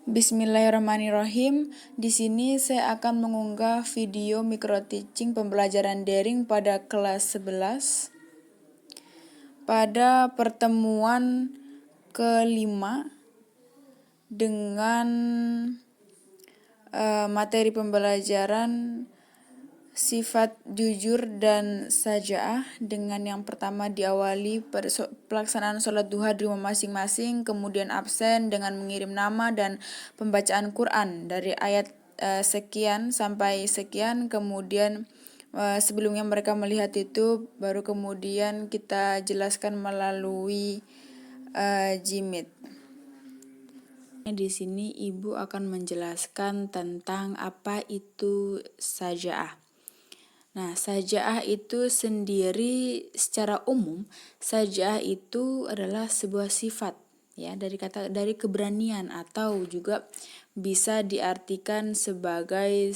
Bismillahirrahmanirrahim. Di sini saya akan mengunggah video micro teaching pembelajaran daring pada kelas 11. Pada pertemuan kelima dengan materi pembelajaran sifat jujur dan saja'ah, dengan yang pertama diawali pelaksanaan sholat duha di rumah masing-masing, kemudian absen dengan mengirim nama dan pembacaan Quran dari ayat sekian sampai sekian, kemudian sebelumnya mereka melihat itu, baru kemudian kita jelaskan melalui jimit. Di sini Ibu akan menjelaskan tentang apa itu saja'ah. Nah, saja'ah itu sendiri secara umum, saja'ah itu adalah sebuah sifat ya, dari keberanian, atau juga bisa diartikan sebagai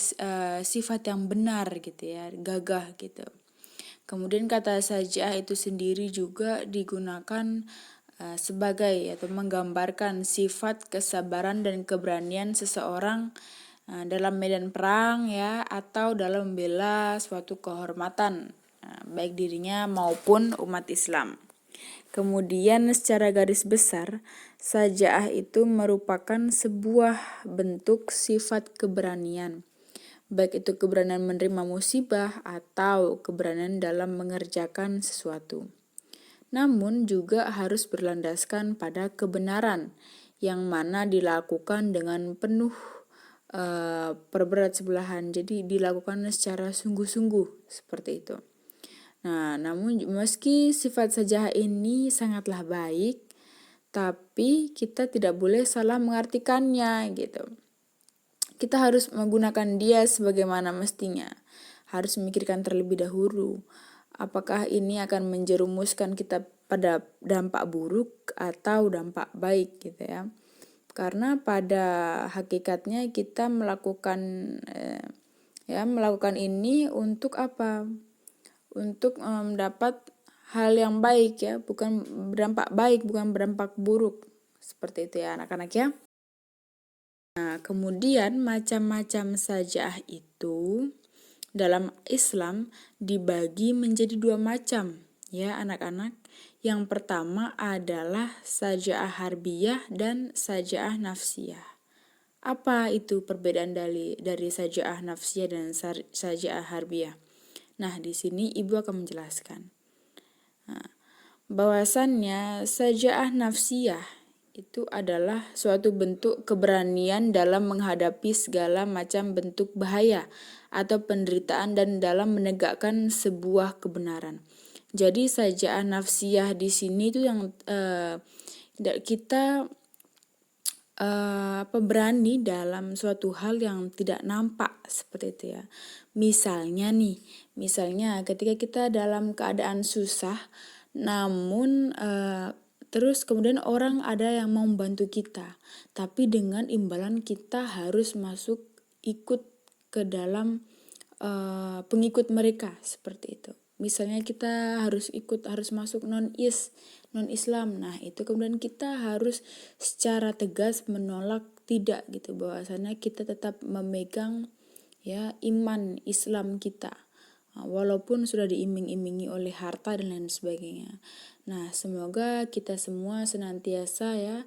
sifat yang benar gitu ya, gagah gitu. Kemudian kata saja'ah itu sendiri juga digunakan sebagai atau menggambarkan sifat kesabaran dan keberanian seseorang dalam medan perang ya, atau dalam membela suatu kehormatan baik dirinya maupun umat Islam. Kemudian secara garis besar, saja'ah itu merupakan sebuah bentuk sifat keberanian, baik itu keberanian menerima musibah atau keberanian dalam mengerjakan sesuatu. Namun juga harus berlandaskan pada kebenaran yang mana dilakukan dengan penuh perberat sebelahan, jadi dilakukan secara sungguh-sungguh seperti itu. Nah, namun meski sifat saja'ah ini sangatlah baik, tapi kita tidak boleh salah mengartikannya gitu. Kita harus menggunakan dia sebagaimana mestinya. Harus memikirkan terlebih dahulu, apakah ini akan menjerumuskan kita pada dampak buruk atau dampak baik gitu ya. Karena pada hakikatnya kita melakukan ini untuk apa? Untuk mendapat hal yang baik ya, bukan berdampak baik, bukan berdampak buruk. Seperti itu ya anak-anak ya. Nah, kemudian macam-macam saja'ah itu dalam Islam dibagi menjadi dua macam ya anak-anak. Yang pertama adalah saja'ah harbiyah dan saja'ah nafsiyah. Apa itu perbedaan dari saja'ah nafsiyah dan saja'ah harbiyah? Nah, di sini Ibu akan menjelaskan. Bahwasannya saja'ah nafsiyah itu adalah suatu bentuk keberanian dalam menghadapi segala macam bentuk bahaya atau penderitaan dan dalam menegakkan sebuah kebenaran. Jadi saja'ah nafsiyah di sini itu yang kita berani dalam suatu hal yang tidak nampak seperti itu ya. Misalnya ketika kita dalam keadaan susah, namun terus kemudian orang ada yang mau membantu kita, tapi dengan imbalan kita harus masuk ikut ke dalam pengikut mereka seperti itu. Misalnya kita harus masuk non-Islam. Nah, itu kemudian kita harus secara tegas menolak, tidak gitu, bahwasanya kita tetap memegang ya iman Islam kita. Walaupun sudah diiming-imingi oleh harta dan lain sebagainya. Nah, semoga kita semua senantiasa ya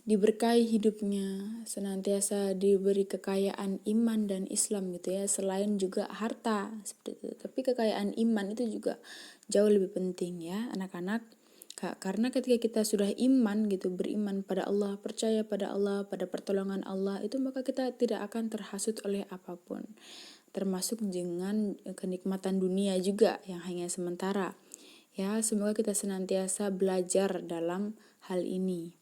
diberkahi hidupnya, senantiasa diberi kekayaan iman dan Islam gitu ya, selain juga harta seperti itu. Tapi kekayaan iman itu juga jauh lebih penting ya anak-anak. Karena ketika kita sudah iman gitu, beriman pada Allah, percaya pada Allah, pada pertolongan Allah, itu maka kita tidak akan terhasut oleh apapun, termasuk dengan kenikmatan dunia juga yang hanya sementara. Ya, semoga kita senantiasa belajar dalam hal ini.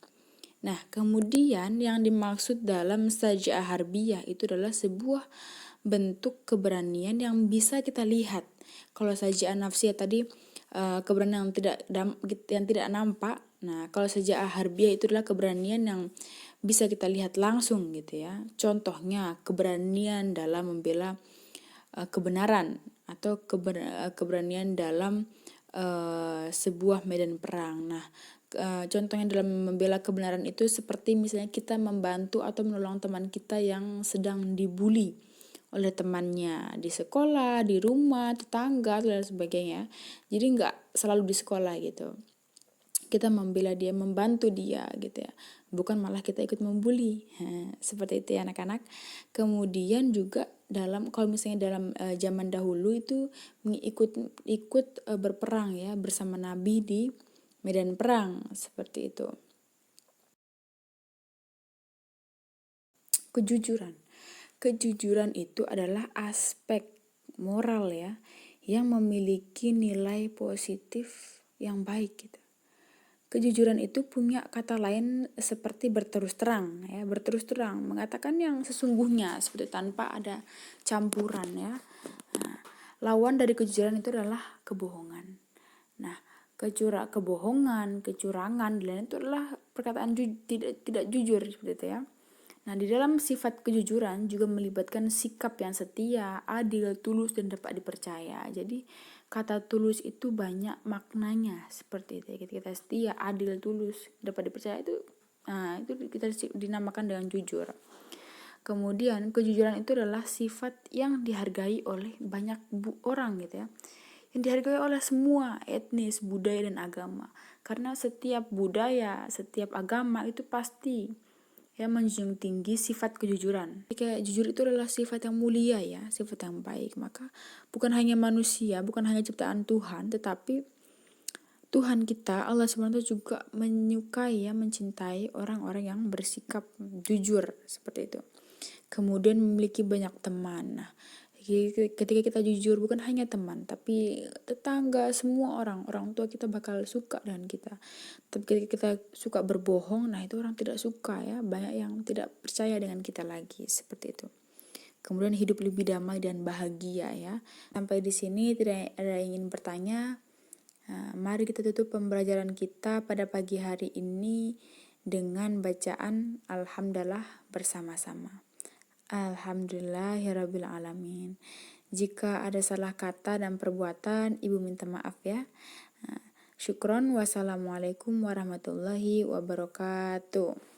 Nah, kemudian yang dimaksud dalam saja'ah harbiyah itu adalah sebuah bentuk keberanian yang bisa kita lihat. Kalau saja'ah nafsiyah tadi keberanian yang tidak nampak. Nah, kalau saja'ah harbiyah itu adalah keberanian yang bisa kita lihat langsung gitu ya. Contohnya keberanian dalam membela kebenaran, atau keberanian dalam sebuah medan perang. Nah, Contohnya dalam membela kebenaran itu seperti misalnya kita membantu atau menolong teman kita yang sedang dibully oleh temannya di sekolah, di rumah, tetangga, dan sebagainya. Jadi nggak selalu di sekolah gitu. Kita membela dia, membantu dia gitu ya. Bukan malah kita ikut membuli. Seperti itu ya anak-anak. Kemudian juga kalau misalnya dalam zaman dahulu itu ikut berperang ya bersama Nabi di medan perang seperti itu. Kejujuran itu adalah aspek moral ya yang memiliki nilai positif yang baik gitu. Kejujuran itu punya kata lain seperti berterus terang ya, berterus terang mengatakan yang sesungguhnya seperti tanpa ada campuran ya. Nah, lawan dari kejujuran itu adalah kebohongan. Nah, kebohongan, kecurangan, dan itu adalah perkataan tidak jujur seperti itu ya. Nah, di dalam sifat kejujuran juga melibatkan sikap yang setia, adil, tulus, dan dapat dipercaya. Jadi, kata tulus itu banyak maknanya seperti itu. Kita setia, adil, tulus, dapat dipercaya itu kita dinamakan dengan jujur. Kemudian, kejujuran itu adalah sifat yang dihargai oleh banyak orang gitu ya. Yang dihargai oleh semua etnis, budaya, dan agama. Karena setiap budaya, setiap agama itu pasti menjunjung tinggi sifat kejujuran. Kayak jujur itu adalah sifat yang mulia ya, sifat yang baik. Maka bukan hanya manusia, bukan hanya ciptaan Tuhan, tetapi Tuhan kita, Allah SWT juga menyukai mencintai orang-orang yang bersikap jujur seperti itu. Kemudian memiliki banyak teman. Nah, ketika kita jujur bukan hanya teman tapi tetangga, semua orang tua kita bakal suka dengan kita. Tapi ketika kita suka berbohong, nah itu orang tidak suka ya, banyak yang tidak percaya dengan kita lagi seperti itu. Kemudian hidup lebih damai dan bahagia ya. Sampai di sini tidak ada yang ingin bertanya. Mari kita tutup pembelajaran kita pada pagi hari ini dengan bacaan Alhamdulillah bersama-sama. Alhamdulillahirrabbilalamin. Jika ada salah kata dan perbuatan, Ibu minta maaf ya. Syukron. Wassalamualaikum warahmatullahi wabarakatuh.